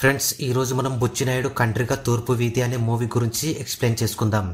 Friends, ఈ రోజు మనం బుచ్చినాయుడు కంట్రీగా తూర్పు వీధి అనే మూవీ గురించి ఎక్స్ప్లెయిన్ చేసుకుందాం.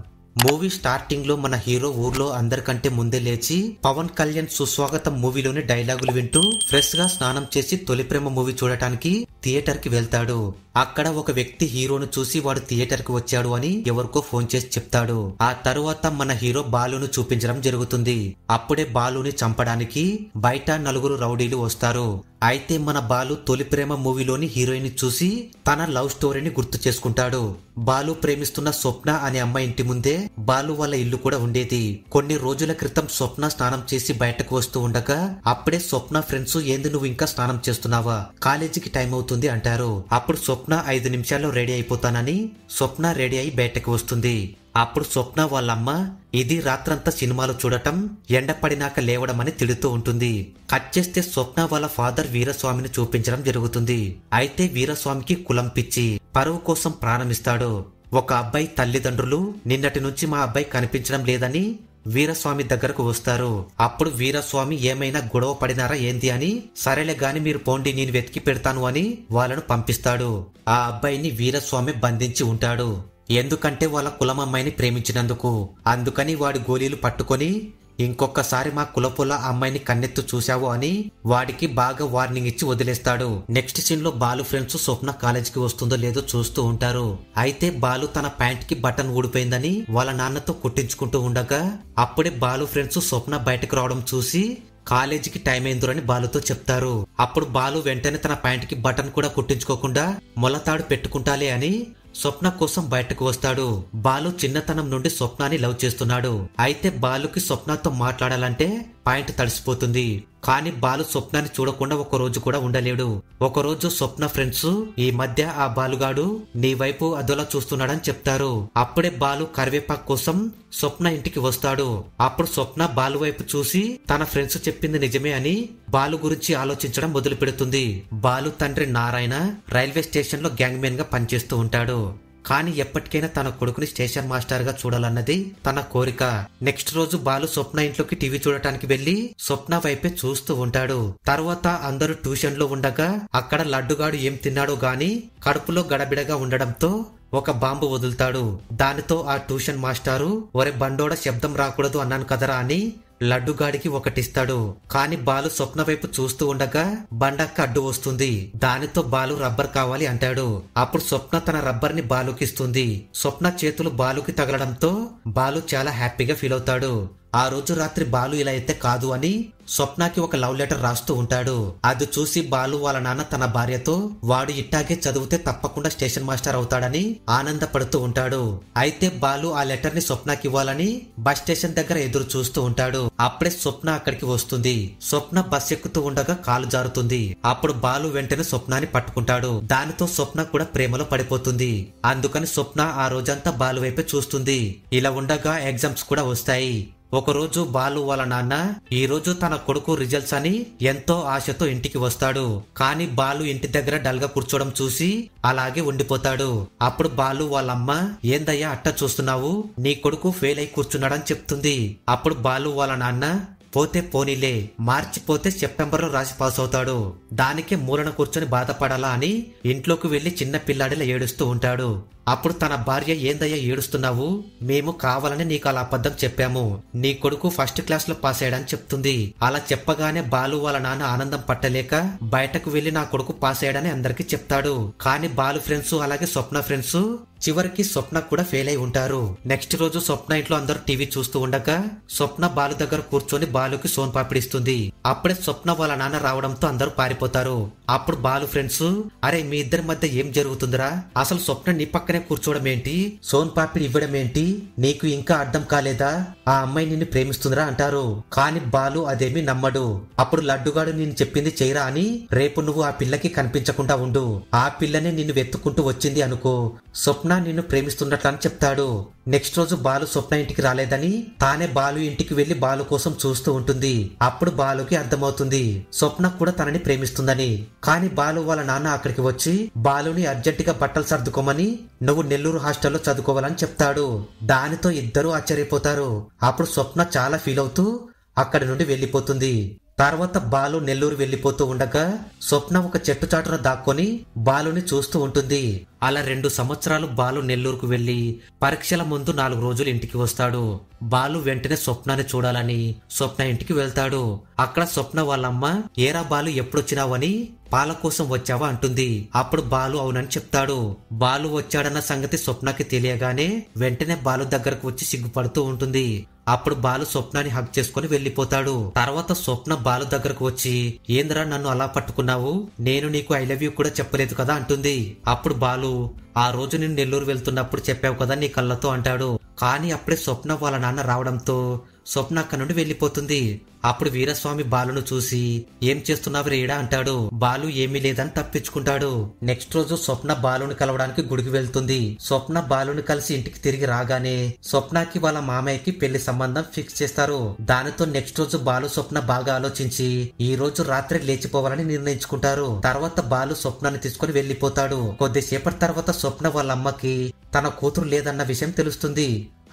మూవీ స్టార్టింగ్ లో మన హీరో ఊర్లో అందరికంటే ముందే లేచి పవన్ కళ్యాణ్ సుస్వాగతం మూవీలోని డైలాగులు వింటూ ఫ్రెష్ గా స్నానం చేసి తొలి ప్రేమ మూవీ చూడటానికి థియేటర్ కి వెళ్తాడు. అక్కడ ఒక వ్యక్తి హీరోను చూసి వాడు థియేటర్ కి వచ్చాడు అని ఎవరికో ఫోన్ చేసి చెప్తాడు. ఆ తరువాత మన హీరో బాలును చూపించడం జరుగుతుంది. అప్పుడే బాలుని చంపడానికి బయట నలుగురు రౌడీలు వస్తారు. అయితే మన బాలు తొలి ప్రేమ మూవీలోని హీరోయిన్ చూసి తన లవ్ స్టోరీని గుర్తు చేసుకుంటాడు. బాలు ప్రేమిస్తున్న స్వప్న అనే అమ్మాయి ఇంటి ముందే బాలు వాళ్ళ ఇల్లు కూడా ఉండేది. కొన్ని రోజుల క్రితం స్వప్న స్నానం చేసి బయటకు వస్తూ ఉండగా అప్పుడే స్వప్న ఫ్రెండ్స్, ఏంది నువ్వు ఇంకా స్నానం చేస్తున్నావా, కాలేజీకి టైం అవుతుంది అంటారు. అప్పుడు స్వప్న 5 నిమిషాల్లో రెడీ అయిపోతానని స్వప్న రెడీ అయి బయటకు వస్తుంది. అప్పుడు స్వప్న వాళ్ళమ్మ ఇది రాత్రంతా సినిమాలు చూడటం, ఎండ పడినాక లేవడం అని తిడుతూ ఉంటుంది. కట్ చేస్తే స్వప్న వాళ్ళ ఫాదర్ వీరస్వామిని చూపించడం జరుగుతుంది. అయితే వీరస్వామికి కులం పిచ్చి, పరువు కోసం ప్రాణమిస్తాడు. ఒక అబ్బాయి తల్లిదండ్రులు నిన్నటి నుంచి మా అబ్బాయి కనిపించడం లేదని వీరస్వామి దగ్గరకు వస్తారు. అప్పుడు వీరస్వామి ఏమైనా గొడవ పడినారా ఏంది అని, సరేలే గాని మీరు పోండి నేను వెతికి పెడతాను అని వాళ్ళను పంపిస్తాడు. ఆ అబ్బాయిని వీరస్వామి బంధించి ఉంటాడు. ఎందుకంటే వాళ్ళ కులం అమ్మాయిని ప్రేమించినందుకు. అందుకని వాడి గోళీలు పట్టుకొని ఇంకొకసారి మా కులపుల అమ్మాయిని కన్నెత్తు చూశావు అని వాడికి బాగా వార్నింగ్ ఇచ్చి వదిలేస్తాడు. నెక్స్ట్ సీన్ లో బాలు ఫ్రెండ్స్ స్వప్న కాలేజీకి వస్తుందో లేదో చూస్తూ ఉంటారు. అయితే బాలు తన ప్యాంట్ కి బటన్ ఊడిపోయిందని వాళ్ళ నాన్నతో కుట్టించుకుంటూ ఉండగా అప్పుడే బాలు ఫ్రెండ్స్ స్వప్న బయటకు రావడం చూసి కాలేజీకి టైం అయిందని బాలుతో చెప్తారు. అప్పుడు బాలు వెంటనే తన ప్యాంట్ కి బటన్ కూడా కుట్టించుకోకుండా మొలతాడు పెట్టుకుంటాలే అని స్వప్న కోసం బయటకు వస్తాడు. బాలు చిన్నతనం నుండి స్వప్నాన్ని లవ్ చేస్తున్నాడు. అయితే బాలుకి స్వప్నతో మాట్లాడాలంటే పాయింట్ తడిసిపోతుంది. కానీ బాలు స్వప్నాన్ని చూడకుండా ఒక రోజు కూడా ఉండలేడు. ఒక రోజు స్వప్న ఫ్రెండ్స్ ఈ మధ్య ఆ బాలుగాడు నీ వైపు అదోలా చూస్తున్నాడని చెప్తారు. అప్పుడే బాలు కరివేపాకు కోసం స్వప్న ఇంటికి వస్తాడు. అప్పుడు స్వప్న బాలు వైపు చూసి తన ఫ్రెండ్స్ చెప్పింది నిజమే అని బాలు గురించి ఆలోచించడం మొదలు పెడుతుంది. బాలు తండ్రి నారాయణ రైల్వే స్టేషన్ లో గ్యాంగ్ మెన్ గా పనిచేస్తూ ఉంటాడు. కానీ ఎప్పటికైనా తన కొడుకుని స్టేషన్ మాస్టర్ గా చూడాలన్నది తన కోరిక. నెక్స్ట్ రోజు బాలు స్వప్న ఇంట్లోకి టీవీ చూడటానికి వెళ్లి స్వప్న వైపే చూస్తూ ఉంటాడు. తర్వాత అందరూ ట్యూషన్ లో ఉండగా అక్కడ లడ్డుగాడు ఏం తిన్నాడో గాని కడుపులో గడబిడగా ఉండడంతో ఒక బాంబు వదులుతాడు. దానితో ఆ ట్యూషన్ మాస్టారు ఒరే బండోడ శబ్దం రాకూడదు అన్నాను కదరా అని లడ్డుగాడికి ఒకటిస్తాడు. కాని బాలు స్వప్న వైపు చూస్తూ ఉండగా బండక్క అడ్డు వస్తుంది. దానితో బాలు రబ్బర్ కావాలి అంటాడు. అప్పుడు స్వప్న తన రబ్బర్ ని బాలుకి ఇస్తుంది. స్వప్న చేతులు బాలుకి తగలడంతో బాలు చాలా హ్యాపీగా ఫీల్ అవుతాడు. ఆ రోజు రాత్రి బాలు ఇలా అయితే కాదు అని స్వప్నకి ఒక లవ్ లెటర్ రాస్తూ ఉంటాడు. అది చూసి బాలు వాళ్ళ నాన్న తన భార్యతో వాడు ఇట్టాగే చదివితే తప్పకుండా స్టేషన్ మాస్టర్ అవుతాడని ఆనందపడుతూ ఉంటాడు. అయితే బాలు ఆ లెటర్ ని స్వప్నకి ఇవ్వాలని బస్ స్టేషన్ దగ్గర ఎదురు చూస్తూ ఉంటాడు. అప్పుడే స్వప్న అక్కడికి వస్తుంది. స్వప్న బస్ ఎక్కుతూ ఉండగా కాలు జారుతుంది. అప్పుడు బాలు వెంటనే స్వప్నాన్ని పట్టుకుంటాడు. దానితో స్వప్న కూడా ప్రేమలో పడిపోతుంది. అందుకని స్వప్న ఆ రోజంతా బాలు వైపే చూస్తుంది. ఇలా ఉండగా ఎగ్జామ్స్ కూడా వస్తాయి. ఒకరోజు బాలు వాళ్ళ నాన్న ఈ రోజు తన కొడుకు రిజల్ట్స్ అని ఎంతో ఆశతో ఇంటికి వస్తాడు. కానీ బాలు ఇంటి దగ్గర డల్ గా కూర్చోవడం చూసి అలాగే ఉండిపోతాడు. అప్పుడు బాలు వాళ్ళమ్మ ఏందయ్యా అట్ట చూస్తున్నావు, నీ కొడుకు ఫెయిల్ అయి కూర్చున్నాడని చెప్తుంది. అప్పుడు బాలు వాళ్ళ నాన్న పోతే పోనీలే, మార్చిపోతే సెప్టెంబర్ లో రాసి పాస్ అవుతాడు, దానికే మూలన కూర్చొని బాధపడాలా అని ఇంట్లోకి వెళ్లి చిన్న పిల్లాడిలా ఏడుస్తూ ఉంటాడు. అప్పుడు తన భార్య ఏందయ్యా ఏడుస్తున్నావు, మేము కావాలని నీకు అలా అబద్ధం చెప్పాము, నీ కొడుకు ఫస్ట్ క్లాస్ లో పాస్ అయ్యాడని చెప్తుంది. అలా చెప్పగానే బాలు వాళ్ళ నాన్న ఆనందం పట్టలేక బయటకు వెళ్లి నా కొడుకు పాస్ అయ్యాడని అందరికి చెప్తాడు. కానీ బాలు ఫ్రెండ్స్ అలాగే స్వప్న ఫ్రెండ్స్ చివరికి స్వప్న కూడా ఫెయిల్ అయి ఉంటారు. నెక్స్ట్ రోజు స్వప్న ఇంట్లో అందరూ టీవీ చూస్తూ ఉండగా స్వప్న బాలు దగ్గర కూర్చొని బాలుకి సోన్ పాపిడిస్తుంది. అప్పుడే స్వప్న వాళ్ళ నాన్న రావడంతో అందరూ పారిపోతారు. అప్పుడు బాలు ఫ్రెండ్స్ అరే మీ ఇద్దరి మధ్య ఏం జరుగుతుందిరా, అసలు స్వప్న నీ పక్కనే కూర్చోవడం ఏంటి, సోన్ పాపిడి ఇవ్వడం ఏంటి, నీకు ఇంకా అర్థం కాలేదా, ఆ అమ్మాయి నిన్ను ప్రేమిస్తుందిరా అంటారు. కానీ బాలు అదేమీ నమ్మడు. అప్పుడు లడ్డుగాడు నేను చెప్పింది చేయరా అని రేపు నువ్వు ఆ పిల్లకి కనిపించకుండా ఉండు, ఆ పిల్లనే నిన్ను వెతుక్కుంటూ వచ్చింది అనుకో, స్వప్న నిన్ను ప్రేమిస్తున్నట్లని చెప్తాడు. నెక్స్ట్ రోజు బాలు స్వప్న ఇంటికి రాలేదని తానే బాలు ఇంటికి వెళ్లి బాలు కోసం చూస్తూ ఉంటుంది. అప్పుడు బాలుకి అర్థమవుతుంది స్వప్న కూడా తనని ప్రేమిస్తుందని. కానీ బాలు వాళ్ళ నాన్న అక్కడికి వచ్చి బాలుని అర్జెంటుగా బట్టలు సర్దుకోమని నువ్వు నెల్లూరు హాస్టల్లో చదువుకోవాలని చెప్తాడు. దానితో ఇద్దరూ ఆశ్చర్యపోతారు. అప్పుడు స్వప్న చాలా ఫీల్ అవుతూ అక్కడి నుండి వెళ్లిపోతుంది. తర్వాత బాలు నెల్లూరు వెళ్లిపోతూ ఉండగా స్వప్న ఒక చెట్టు చాటున దాక్కొని బాలుని చూస్తూ ఉంటుంది. అలా 2 సంవత్సరాలు బాలు నెల్లూరుకు వెళ్లి పరీక్షల ముందు 4 రోజులు ఇంటికి వస్తాడు. బాలు వెంటనే స్వప్నాన్ని చూడాలని స్వప్న ఇంటికి వెళ్తాడు. అక్కడ స్వప్న వాళ్ళమ్మ ఏరా బాలు ఎప్పుడొచ్చినావని పాల కోసం వచ్చావా అంటుంది. అప్పుడు బాలు అవునని చెప్తాడు. బాలు వచ్చాడన్న సంగతి స్వప్నకి తెలియగానే వెంటనే బాలు దగ్గరకు వచ్చి సిగ్గుపడుతూ ఉంటుంది. అప్పుడు బాలు స్వప్నాన్ని హగ్ చేసుకుని వెళ్లిపోతాడు. తర్వాత స్వప్న బాలు దగ్గరకు వచ్చి ఏంద్రా నన్ను అలా పట్టుకున్నావు, నేను నీకు ఐ లవ్ యూ కూడా చెప్పలేదు కదా అంటుంది. అప్పుడు బాలు ఆ రోజు నేను నెల్లూరు వెళ్తున్నప్పుడు చెప్పావు కదా నీ కళ్ళతో అంటాడు. కానీ అప్పుడే స్వప్న వాళ్ళ నాన్న రావడంతో స్వప్న అక్కడి నుండి వెళ్లిపోతుంది. అప్పుడు వీరస్వామి బాలును చూసి ఏం చేస్తున్నావు రేడా అంటాడు. బాలు ఏమీ లేదని తప్పించుకుంటాడు. నెక్స్ట్ రోజు స్వప్న బాలుని కలవడానికి గుడికి వెళ్తుంది. స్వప్న బాలుని కలిసి ఇంటికి తిరిగి రాగానే స్వప్నకి వాళ్ళ మామయ్యకి పెళ్లి సంబంధం ఫిక్స్ చేస్తారు. దానితో నెక్స్ట్ రోజు బాలు స్వప్న బాగా ఆలోచించి ఈ రోజు రాత్రి లేచిపోవాలని నిర్ణయించుకుంటారు. తర్వాత బాలు స్వప్నాన్ని తీసుకుని వెళ్లిపోతాడు. కొద్దిసేపటి తర్వాత స్వప్న వాళ్ళ అమ్మకి తన కూతురు లేదన్న విషయం తెలుస్తుంది.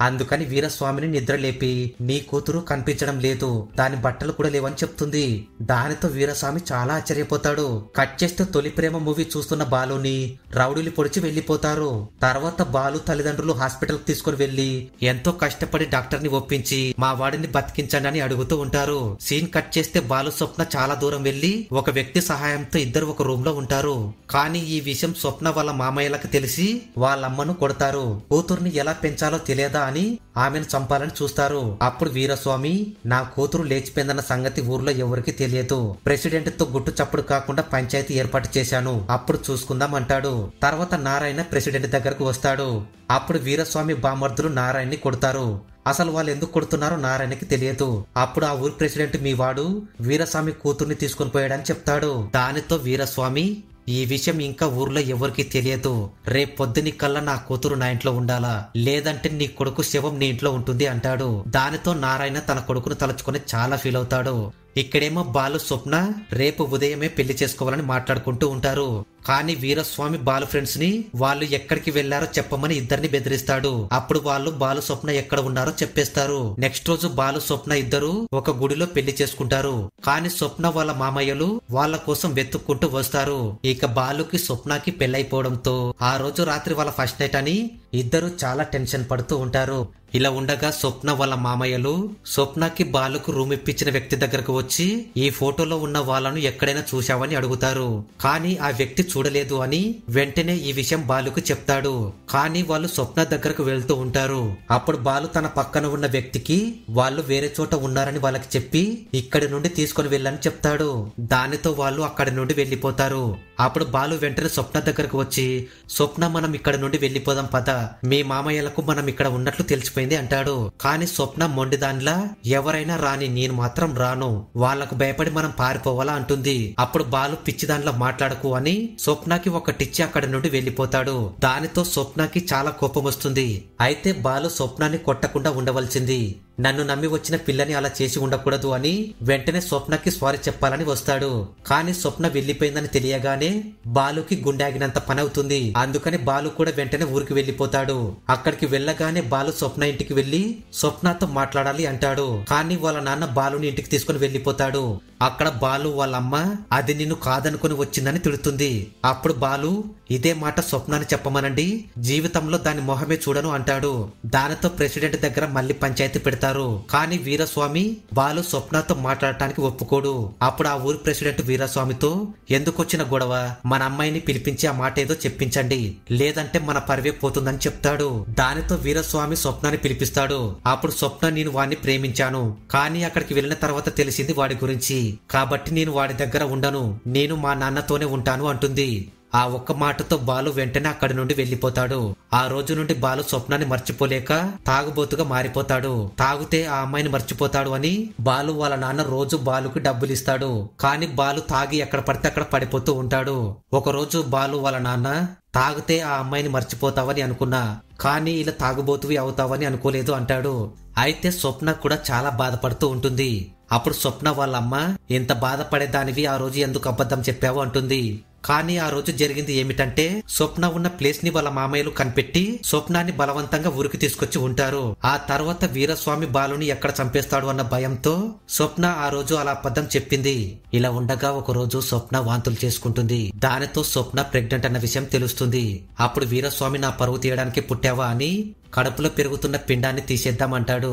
అందుకని వీరస్వామిని నిద్రలేపి నీ కూతురు కనిపించడం లేదు, దాని బట్టలు కూడా లేవని చెప్తుంది. దానితో వీరస్వామి చాలా ఆశ్చర్యపోతాడు. కట్ చేస్తే తొలి ప్రేమ మూవీ చూస్తున్న బాలుని రౌడీలు పొడిచి వెళ్లిపోతారు. తర్వాత బాలు తల్లిదండ్రులు హాస్పిటల్ కు తీసుకుని వెళ్లి ఎంతో కష్టపడి డాక్టర్ ని ఒప్పించి మా వాడిని బతికించండి అని అడుగుతూ ఉంటారు. సీన్ కట్ చేస్తే బాలు స్వప్న చాలా దూరం వెళ్లి ఒక వ్యక్తి సహాయంతో ఇద్దరు ఒక రూమ్ లో ఉంటారు. కానీ ఈ విషయం స్వప్న వాళ్ళ మామయ్యలకు తెలిసి వాళ్ళమ్మను కొడతారు. కూతుర్ని ఎలా పెంచాలో తెలియదా అని ఆమెను చంపాలని చూస్తారు. అప్పుడు వీరస్వామి నా కూతురు లేచిపోయిందన్న సంగతి ఊర్లో ఎవరికి తెలియదు, ప్రెసిడెంట్ తో గుట్టు చప్పుడు కాకుండా పంచాయతీ ఏర్పాటు చేశాను, అప్పుడు చూసుకుందాం అంటాడు. తర్వాత నారాయణ ప్రెసిడెంట్ దగ్గరకు వస్తాడు. అప్పుడు వీరస్వామి బామర్దులు నారాయణని కొడతారు. అసలు వాళ్ళు ఎందుకు కొడుతున్నారో నారాయణకి తెలియదు. అప్పుడు ఆ ఊరి ప్రెసిడెంట్ మీ వాడు వీరస్వామి కూతుర్ని తీసుకుని పోయాడని చెప్తాడు. దానితో వీరస్వామి ఈ విషయం ఇంకా ఊర్లో ఎవరికి తెలియదు, రేపొద్దుని కల్లా నా కూతురు నా ఇంట్లో ఉండాలా, లేదంటే నీ కొడుకు శవం నీ ఇంట్లో ఉంటుంది అంటాడు. దానితో నారాయణ తన కొడుకును తలుచుకుని చాలా ఫీల్ అవుతాడు. ఇక్కడేమో బాలు స్వప్న రేపు ఉదయమే పెళ్లి చేసుకోవాలని మాట్లాడుకుంటూ ఉంటారు. కానీ వీరస్వామి బాలు ఫ్రెండ్స్ ని వాళ్ళు ఎక్కడికి వెళ్లారో చెప్పమని ఇద్దరిని బెదిరిస్తాడు. అప్పుడు వాళ్ళు బాలు స్వప్న ఎక్కడ ఉన్నారో చెప్పేస్తారు. నెక్స్ట్ రోజు బాలు స్వప్న ఇద్దరు ఒక గుడిలో పెళ్లి చేసుకుంటారు. కానీ స్వప్న వాళ్ళ మామయ్యలు వాళ్ళ కోసం వెతుక్కుంటూ వస్తారు. ఇక బాలుకి స్వప్నకి పెళ్లైపోవడంతో ఆ రోజు రాత్రి వాళ్ళ ఫస్ట్ నైట్ అని ఇద్దరు చాలా టెన్షన్ పడుతూ ఉంటారు. ఇలా ఉండగా స్వప్న వాళ్ళ మామయ్యలు స్వప్నకి బాలుకు రూమ్ ఇప్పించిన వ్యక్తి దగ్గరకు వచ్చి ఈ ఫోటోలో ఉన్న వాళ్ళను ఎక్కడైనా చూశావని అడుగుతారు. కానీ ఆ వ్యక్తి చూడలేదు అని వెంటనే ఈ విషయం బాలుకు చెప్తాడు. కానీ వాళ్ళు స్వప్న దగ్గరకు వెళ్తూ ఉంటారు. అప్పుడు బాలు తన పక్కన ఉన్న వ్యక్తికి వాళ్ళు వేరే చోట ఉన్నారని వాళ్ళకి చెప్పి ఇక్కడి నుండి తీసుకుని వెళ్ళని చెప్తాడు. దానితో వాళ్ళు అక్కడి నుండి వెళ్లిపోతారు. అప్పుడు బాలు వెంటనే స్వప్న దగ్గరకు వచ్చి స్వప్న మనం ఇక్కడ నుండి వెళ్లిపోదాం పద, మీ మామయ్యలకు మనం ఇక్కడ ఉన్నట్లు తెలిసిపోయింది అంటాడు. కానీ స్వప్న మొండిదానిలా ఎవరైనా రాని నేను మాత్రం రాను, వాళ్లకు భయపడి మనం పారిపోవాలా అంటుంది. అప్పుడు బాలు పిచ్చిదానిలో మాట్లాడకు అని స్వప్నకి ఒకటిచ్చి అక్కడి నుండి వెళ్లిపోతాడు. దానితో స్వప్నకి చాలా కోపం వస్తుంది. అయితే బాలు స్వప్నాన్ని కొట్టకుండా ఉండవలసింది, నన్ను నమ్మి వచ్చిన పిల్లని అలా చేసి ఉండకూడదు అని వెంటనే స్వప్నకి సారీ చెప్పాలని వస్తాడు. కానీ స్వప్న వెళ్లిపోయిందని తెలియగానే బాలుకి గుండెగినంత పని అవుతుంది. అందుకని బాలు కూడా వెంటనే ఊరికి వెళ్లిపోతాడు. అక్కడికి వెళ్ళగానే బాలు స్వప్న ఇంటికి వెళ్లి స్వప్నతో మాట్లాడాలి అంటాడు. కానీ వాళ్ళ నాన్న బాలుని ఇంటికి తీసుకుని వెళ్లిపోతాడు. అక్కడ బాలు వాళ్ళమ్మ అది నిన్ను కాదనుకుని వచ్చిందని తిడుతుంది. అప్పుడు బాలు ఇదే మాట స్వప్నాన్ని చెప్పమనండి, జీవితంలో దాని మొహమే చూడను అంటాడు. దానితో ప్రెసిడెంట్ దగ్గర మళ్ళీ పంచాయతీ పెడతారు. కానీ వీరస్వామి బాలు స్వప్నతో మాట్లాడటానికి ఒప్పుకోడు. అప్పుడు ఆ ఊరి ప్రెసిడెంట్ వీరస్వామితో ఎందుకొచ్చిన గొడవ, మన అమ్మాయిని పిలిపించి ఆ మాట ఏదో చెప్పించండి, లేదంటే మన పరువే పోతుందని చెప్తాడు. దానితో వీరస్వామి స్వప్నాన్ని పిలిపిస్తాడు. అప్పుడు స్వప్న నేను వాడిని ప్రేమించాను, కానీ అక్కడికి వెళ్ళిన తర్వాత తెలిసింది వాడి గురించి, కాబట్టి నేను వాడి దగ్గర ఉండను, నేను మా నాన్నతోనే ఉంటాను అంటుంది. ఆ ఒక్క మాటతో బాలు వెంటనే అక్కడి నుండి వెళ్లిపోతాడు. ఆ రోజు నుండి బాలు స్వప్నాన్ని మర్చిపోలేక తాగుబోతుగా మారిపోతాడు. తాగుతే ఆ అమ్మాయిని మర్చిపోతాడు అని బాలు వాళ్ళ నాన్న రోజు బాలుకి డబ్బులు ఇస్తాడు. కానీ బాలు తాగి ఎక్కడ పడితే అక్కడ పడిపోతూ ఉంటాడు. ఒక రోజు బాలు వాళ్ళ నాన్న తాగితే ఆ అమ్మాయిని మర్చిపోతావని అనుకున్నా, కానీ ఇలా తాగుబోతువి అవుతావని అనుకోలేదు అంటాడు. అయితే స్వప్న కూడా చాలా బాధపడుతూ ఉంటుంది. అప్పుడు స్వప్న వాళ్ళమ్మ ఎంత బాధపడేదానివి ఆ రోజు ఎందుకు అబద్ధం చెప్పావు అంటుంది. కానీ ఆ రోజు జరిగింది ఏమిటంటే స్వప్న ఉన్న ప్లేస్ ని వాళ్ళ మామయ్యలు కనిపెట్టి స్వప్నాన్ని బలవంతంగా ఊరికి తీసుకొచ్చి ఉంటారు. ఆ తర్వాత వీరస్వామి బాలుని ఎక్కడ చంపేస్తాడు అన్న భయంతో స్వప్న ఆ రోజు అలా అబద్ధం చెప్పింది. ఇలా ఉండగా ఒక రోజు స్వప్న వాంతులు చేసుకుంటుంది. దానితో స్వప్న ప్రెగ్నెంట్ అన్న విషయం తెలుస్తుంది. అప్పుడు వీరస్వామి నా పరువు తీయడానికి పుట్టావా అని కడుపులో పెరుగుతున్న పిండాన్ని తీసేద్దామంటాడు.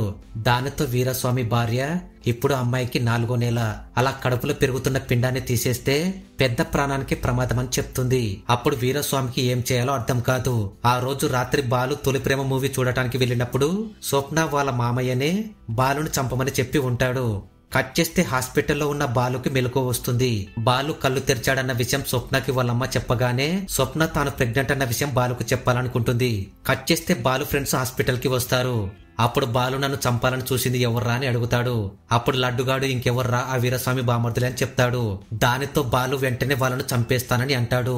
దానితో వీరస్వామి భార్య ఇప్పుడు అమ్మాయికి 4వ నెల, అలా కడుపులో పెరుగుతున్న పిండాన్ని తీసేస్తే పెద్ద ప్రాణానికి ప్రమాదం అని చెప్తుంది. అప్పుడు వీరస్వామికి ఏం చేయాలో అర్థం కాదు. ఆ రోజు రాత్రి బాలు తొలి ప్రేమ మూవీ చూడటానికి వెళ్ళినప్పుడు స్వప్న వాళ్ళ మామయ్యనే బాలుని చంపమని చెప్పి ఉంటాడు. కట్ చేస్తే హాస్పిటల్లో ఉన్న బాలుకి మెలకువ వస్తుంది. బాలు కళ్ళు తెరిచాడన్న విషయం స్వప్నకి వాళ్ళమ్మ చెప్పగానే స్వప్న తాను ప్రెగ్నెంట్ అన్న విషయం బాలుకు చెప్పాలనుకుంటుంది. కట్ చేస్తే బాలు ఫ్రెండ్స్ హాస్పిటల్ కి వస్తారు. అప్పుడు బాలు నన్ను చంపాలని చూసింది ఎవర్రా అని అడుగుతాడు. అప్పుడు లడ్డుగాడు ఇంకెవర్రా ఆ వీరస్వామి బామర్దులే అని చెప్తాడు. దానితో బాలు వెంటనే వాళ్ళను చంపేస్తానని అంటాడు.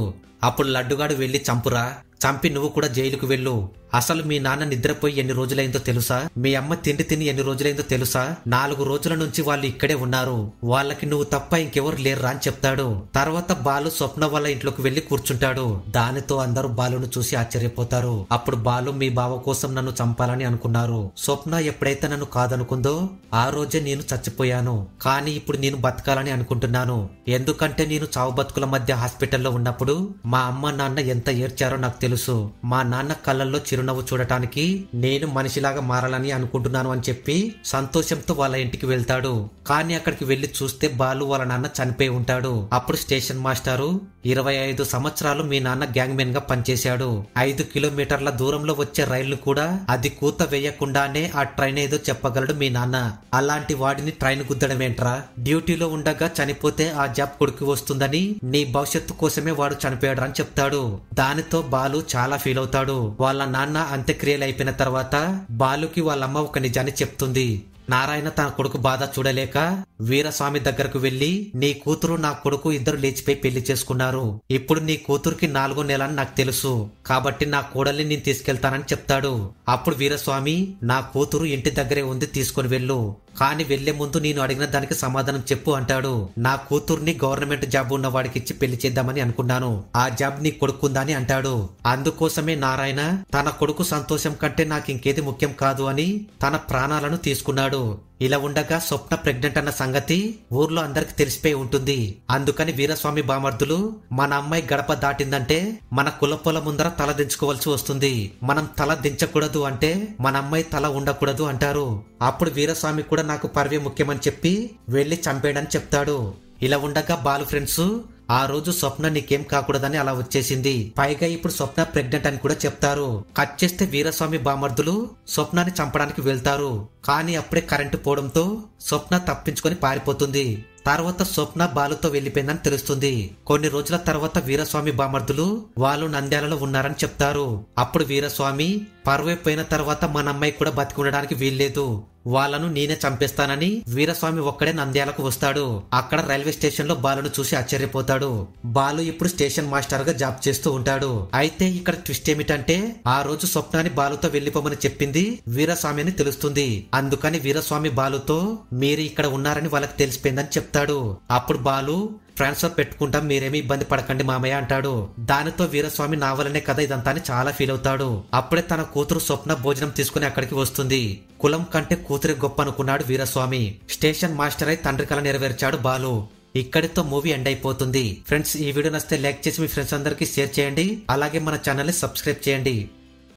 అప్పుడు లడ్డుగాడు వెళ్లి చంపురా, చంపి నువ్వు కూడా జైలుకు వెళ్ళు. అసలు మీ నాన్న నిద్రపోయి ఎన్ని రోజులైందో తెలుసా? మీ అమ్మ తిండి తిని ఎన్ని రోజులైందో తెలుసా? 4 రోజుల నుంచి వాళ్ళు ఇక్కడే ఉన్నారు. వాళ్ళకి నువ్వు తప్ప ఇంకెవరు లేరురా అని చెప్తాడు. తర్వాత బాలు స్వప్న వాళ్ళ ఇంట్లోకి వెళ్లి కూర్చుంటాడు. దానితో అందరూ బాలును చూసి ఆశ్చర్యపోతారు. అప్పుడు బాలు మీ బావ కోసం నన్ను చంపాలని అనుకున్నారు. స్వప్న ఎప్పుడైతే నన్ను కాదనుకుందో ఆ రోజే నేను చచ్చిపోయాను. కానీ ఇప్పుడు నేను బతకాలని అనుకుంటున్నాను. ఎందుకంటే నేను చావు బతుకుల మధ్య హాస్పిటల్లో ఉన్నప్పుడు మా అమ్మ నాన్న ఎంత ఏడ్చారో నాకు తెలుసు. మా నాన్న కళ్ళల్లో చిరునవ్వు చూడటానికి నేను మనిషిలాగా మారాలని అనుకుంటున్నాను అని చెప్పి సంతోషంతో వాళ్ళ ఇంటికి వెళ్తాడు. కానీ అక్కడికి వెళ్లి చూస్తే బాలు వాళ్ళ నాన్న చనిపోయి ఉంటాడు. అప్పుడు స్టేషన్ మాస్టారు 25 సంవత్సరాలు మీ నాన్న గ్యాంగ్ మెన్ గా పనిచేశాడు. 5 కిలోమీటర్ల దూరంలో వచ్చే రైళ్లు కూడా అది కూత వేయకుండానే ఆ ట్రైన్ ఏదో చెప్పగలడు మీ నాన్న. అలాంటి వాడిని ట్రైన్ గుద్దడమేంట్రా? డ్యూటీలో ఉండగా చనిపోతే ఆ జాబ్ కొడుకు వస్తుందని నీ భవిష్యత్తు కోసమే వాడు చనిపోయాడు అని చెప్తాడు. దానితో బాలు చాలా ఫీల్ అవుతాడు. వాళ్ళ నాన్న అంత్యక్రియలు అయిపోయిన తర్వాత బాలుకి వాళ్ళమ్మ ఒక నిజాన్ని చెప్తుంది. నారాయణ తన కొడుకు బాధ చూడలేక వీరస్వామి దగ్గరకు వెళ్లి నీ కూతురు నా కొడుకు ఇద్దరు లేచిపోయి పెళ్లి చేసుకున్నారు. ఇప్పుడు నీ కూతురికి 4వ నెల అని నాకు తెలుసు. కాబట్టి నా కోడల్ని నేను తీసుకెళ్తానని చెప్తాడు. అప్పుడు వీరస్వామి నా కూతురు ఇంటి దగ్గరే ఉంది, తీసుకుని వెళ్ళు. కానీ వెళ్లే ముందు నేను అడిగిన దానికి సమాధానం చెప్పు అంటాడు. నా కూతుర్ని గవర్నమెంట్ జాబ్ ఉన్న వాడికి ఇచ్చి పెళ్లి చేద్దామని అనుకున్నాను. ఆ జాబ్ నీ కొడుకుందని అంటాడు. అందుకోసమే నారాయణ తన కొడుకు సంతోషం కంటే నాకు ఇంకేది ముఖ్యం కాదు అని తన ప్రాణాలను తీసుకున్నాడు. ఇలా ఉండగా స్వప్న ప్రెగ్నెంట్ అన్న సంగతి ఊర్లో అందరికి తెలిసిపోయి ఉంటుంది. అందుకని వీరస్వామి బామర్దులు మన అమ్మాయి గడప దాటిందంటే మన కులపొల ముందర తల దించుకోవాల్సి వస్తుంది. మనం తల దించకూడదు అంటే మన అమ్మాయి తల ఉండకూడదు అంటారు. అప్పుడు వీరస్వామి కూడా నాకు పర్వే ముఖ్యమని చెప్పి వెళ్లి చంపేయడని చెప్తాడు. ఇలా ఉండగా బాలు ఫ్రెండ్స్ ఆ రోజు స్వప్న నీకేం కాకూడదని అలా వచ్చేసింది. పైగా ఇప్పుడు స్వప్న ప్రెగ్నెంట్ అని కూడా చెప్తారు. కట్ చేస్తే వీరస్వామి బామర్దులు స్వప్నాన్ని చంపడానికి వెళ్తారు. కానీ అప్పుడే కరెంటు పోవడంతో స్వప్న తప్పించుకొని పారిపోతుంది. తర్వాత స్వప్న బాలుతో వెళ్లిపోయిందని తెలుస్తుంది. కొన్ని రోజుల తర్వాత వీరస్వామి బామర్దులు వాళ్ళు నంద్యాలలో ఉన్నారని చెప్తారు. అప్పుడు వీరస్వామి పరువైపోయిన తర్వాత మన అమ్మాయి కూడా బతికి ఉండడానికి వీల్లేదు, వాళ్ళను నేనే చంపేస్తానని వీరస్వామి ఒక్కడే నంద్యాలకు వస్తాడు. అక్కడ రైల్వే స్టేషన్ లో బాలును చూసి ఆశ్చర్యపోతాడు. బాలు ఇప్పుడు స్టేషన్ మాస్టర్ గా జాబ్ చేస్తూ ఉంటాడు. అయితే ఇక్కడ ట్విస్ట్ ఏమిటంటే ఆ రోజు స్వప్నాన్ని బాలుతో వెళ్లిపోమని చెప్పింది వీరస్వామి అని తెలుస్తుంది. అందుకని వీరస్వామి బాలుతో మీరు ఇక్కడ ఉన్నారని వాళ్ళకి తెలిసిపోయిందని చెప్తాడు. అప్పుడు బాలు ట్రాన్స్ఫర్ పెట్టుకుంటాం, మీరేమీ ఇబ్బంది పడకండి మామయ్య అంటాడు. దానితో వీరస్వామి నా వల్లనే కదా ఇదంతా అని చాలా ఫీల్ అవుతాడు. అప్పుడే తన కూతురు స్వప్న భోజనం తీసుకుని అక్కడికి వస్తుంది. కులం కంటే కూతురి గొప్ప అనుకున్నాడు వీరస్వామి. స్టేషన్ మాస్టర్ అయి తండ్రి కల నెరవేర్చాడు బాలు. ఇక్కడితో మూవీ ఎండ్ అయిపోతుంది. ఫ్రెండ్స్, ఈ వీడియో నచ్చితే లైక్ చేసి మీ ఫ్రెండ్స్ అందరికి షేర్ చేయండి. అలాగే మన ఛానల్ ని సబ్స్క్రైబ్ చేయండి.